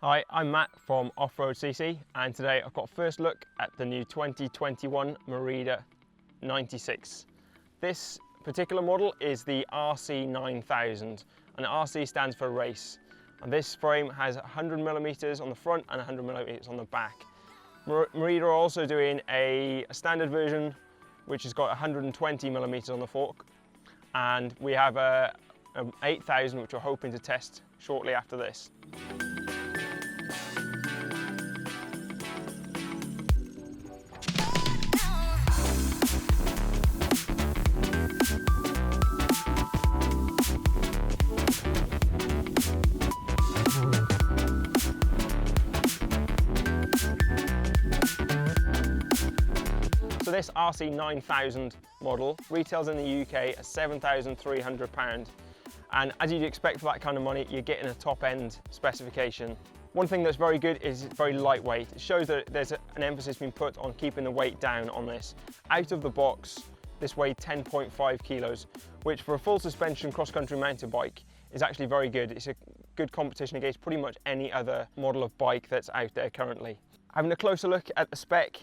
Hi, I'm Matt from Off.road.cc and today I've got a first look at the new 2021 Merida 96. This particular model is the RC 9000 and RC stands for race. And this frame has 100mm on the front and 100mm on the back. Merida are also doing a standard version which has got 120mm on the fork, and we have a 8000 which we're hoping to test shortly after this. So this RC 9000 model retails in the UK at £7,300, and as you'd expect for that kind of money, you're getting a top-end specification. One thing that's very good is it's very lightweight. It shows that there's an emphasis being put on keeping the weight down on this. Out of the box, this weighed 10.5 kilos, which for a full suspension cross-country mountain bike is actually very good. It's a good competition against pretty much any other model of bike that's out there currently. Having a closer look at the spec,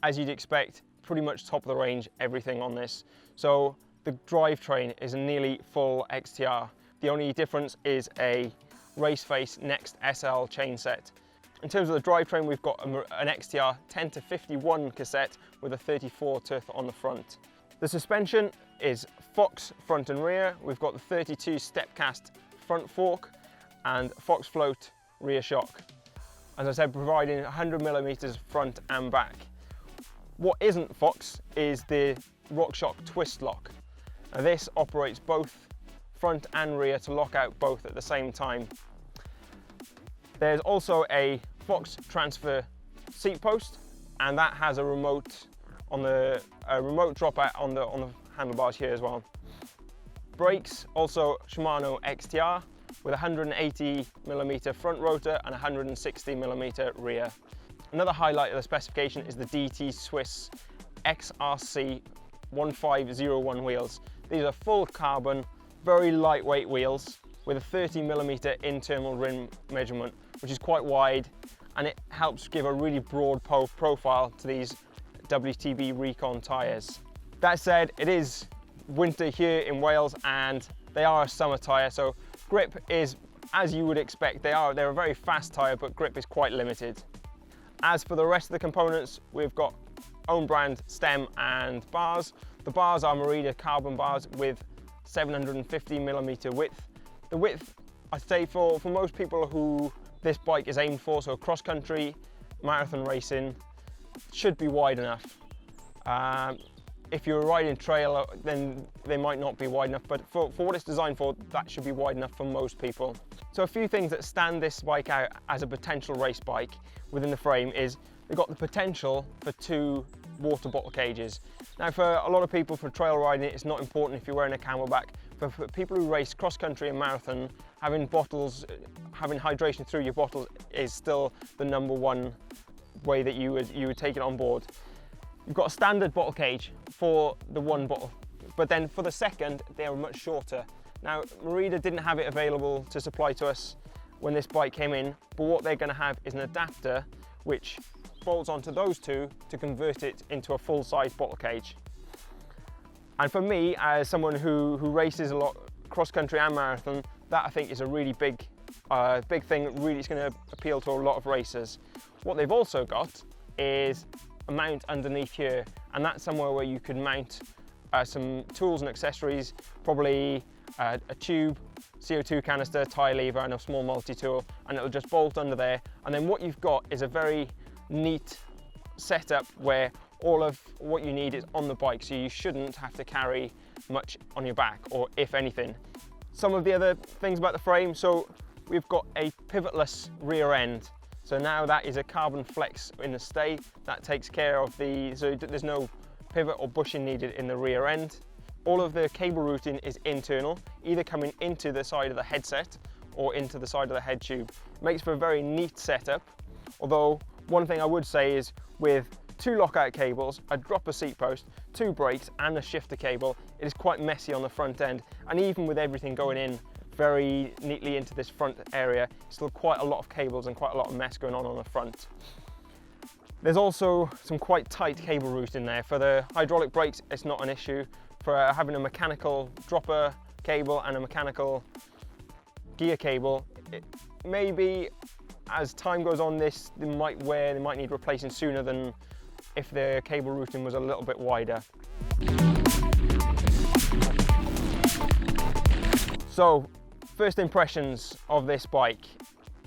as you'd expect, pretty much top of the range everything on this. So the drivetrain is a nearly full XTR. The only difference is a race face Next SL chain set. In terms of the drivetrain, we've got an XTR 10 to 51 cassette with a 34 tooth on the front. The suspension is Fox front and rear. We've got the 32 step cast front fork and Fox float rear shock. As I said, providing 100mm front and back. What isn't Fox is the RockShox twist lock. Now this operates both front and rear to lock out both at the same time. There's also a Fox transfer seat post, and that has a remote on the remote dropout on the handlebars here as well. Brakes also Shimano XTR with 180mm front rotor and 160mm rear. Another highlight of the specification is the DT Swiss XRC 1501 wheels. These are full carbon, very lightweight wheels with a 30mm internal rim measurement, which is quite wide, and it helps give a really broad profile to these WTB Recon tyres. That said, it is winter here in Wales and they are a summer tyre, so grip is, as you would expect, they're a very fast tyre, but grip is quite limited. As for the rest of the components, we've got own brand stem and bars. The bars are Merida carbon bars with 750mm width. The width, I'd say for most people who this bike is aimed for, so cross-country, marathon racing, should be wide enough. If you're riding trail, then they might not be wide enough, but for what it's designed for, that should be wide enough for most people. So a few things that stand this bike out as a potential race bike within the frame is they've got the potential for 2 water bottle cages. Now for a lot of people for trail riding, it's not important if you're wearing a camelback. For people who race cross-country and marathon, having hydration through your bottles is still the #1 way that you would take it on board. You've got a standard bottle cage for the 1 bottle, but then for the second, they are much shorter. Now, Merida didn't have it available to supply to us when this bike came in, but what they're going to have is an adapter which bolts onto those 2 to convert it into a full-size bottle cage. And for me, as someone who races a lot cross-country and marathon, that I think is a really big thing. Really, it's going to appeal to a lot of racers. What they've also got is a mount underneath here, and that's somewhere where you could mount some tools and accessories, probably a tube, CO2 canister, tyre lever and a small multi-tool, and it'll just bolt under there. And then what you've got is a very neat setup where all of what you need is on the bike, so you shouldn't have to carry much on your back, or if anything. Some of the other things about the frame, so we've got a pivotless rear end. So now that is a carbon flex in the stay. That takes care of so there's no pivot or bushing needed in the rear end. All of the cable routing is internal, either coming into the side of the headset or into the side of the head tube. Makes for a very neat setup, although one thing I would say is with 2 lockout cables, a dropper seat post, 2 brakes and a shifter cable, it is quite messy on the front end, and even with everything going in very neatly into this front area. Still quite a lot of cables and quite a lot of mess going on the front. There's also some quite tight cable route in there. For the hydraulic brakes, it's not an issue. For having a mechanical dropper cable and a mechanical gear cable, maybe as time goes on, they might wear, they might need replacing sooner than if the cable routing was a little bit wider. So, first impressions of this bike.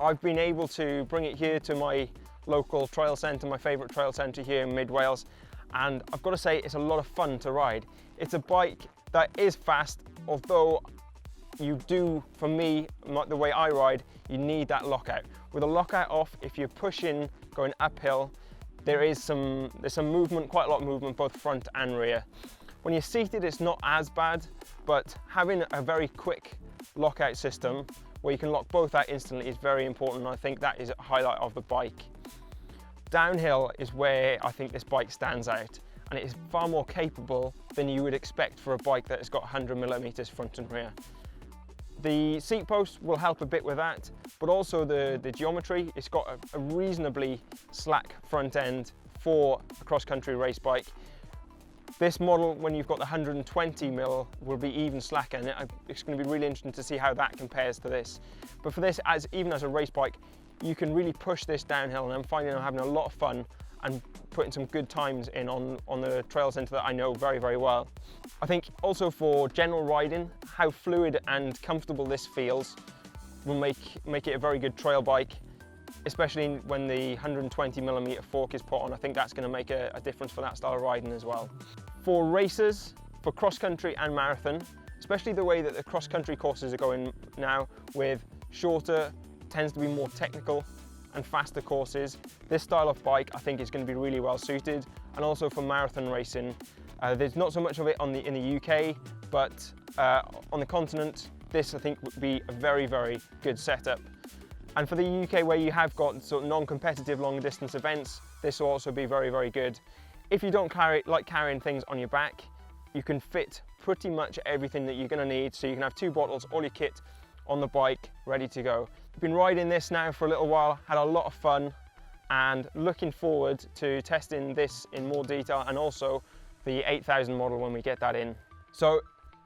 I've been able to bring it here to my local trail centre, my favourite trail centre here in mid Wales, and I've got to say it's a lot of fun to ride. It's a bike that is fast, although you do, for me, the way I ride, you need that lockout. With a lockout off, if you're pushing, going uphill, there's some movement, quite a lot of movement, both front and rear. When you're seated, it's not as bad, but having a very quick lockout system where you can lock both out instantly is very important, and I think that is a highlight of the bike. Downhill is where I think this bike stands out, and it is far more capable than you would expect for a bike that has got 100mm front and rear. The seat post will help a bit with that, but also the geometry. It's got a reasonably slack front end for a cross-country race bike. This model, when you've got the 120mm, will be even slacker, and it's going to be really interesting to see how that compares to this. But for this, even as a race bike, you can really push this downhill, and I'm finding I'm having a lot of fun and putting some good times in on the trail centre that I know very, very well. I think also for general riding, how fluid and comfortable this feels will make it a very good trail bike, especially when the 120mm fork is put on. I think that's going to make a difference for that style of riding as well. For racers, for cross-country and marathon, especially the way that the cross-country courses are going now, with shorter, tends to be more technical and faster courses, this style of bike I think is going to be really well suited. And also for marathon racing, there's not so much of it in the UK, but on the continent, this I think would be a very, very good setup. And for the UK, where you have got sort of non-competitive long distance events, this will also be very, very good. If you don't like carrying things on your back, you can fit pretty much everything that you're going to need. So you can have 2 bottles, all your kit on the bike, ready to go. I've been riding this now for a little while, had a lot of fun, and looking forward to testing this in more detail, and also the 8000 model when we get that in. So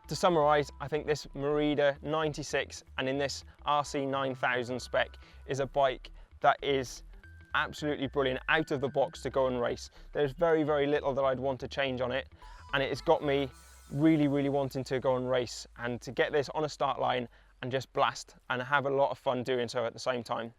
to summarise, I think this Merida 96 and in this RC 9000 spec is a bike that is absolutely brilliant out of the box to go and race. There's very, very little that I'd want to change on it, and it has got me really, really wanting to go and race and to get this on a start line and just blast and have a lot of fun doing so at the same time.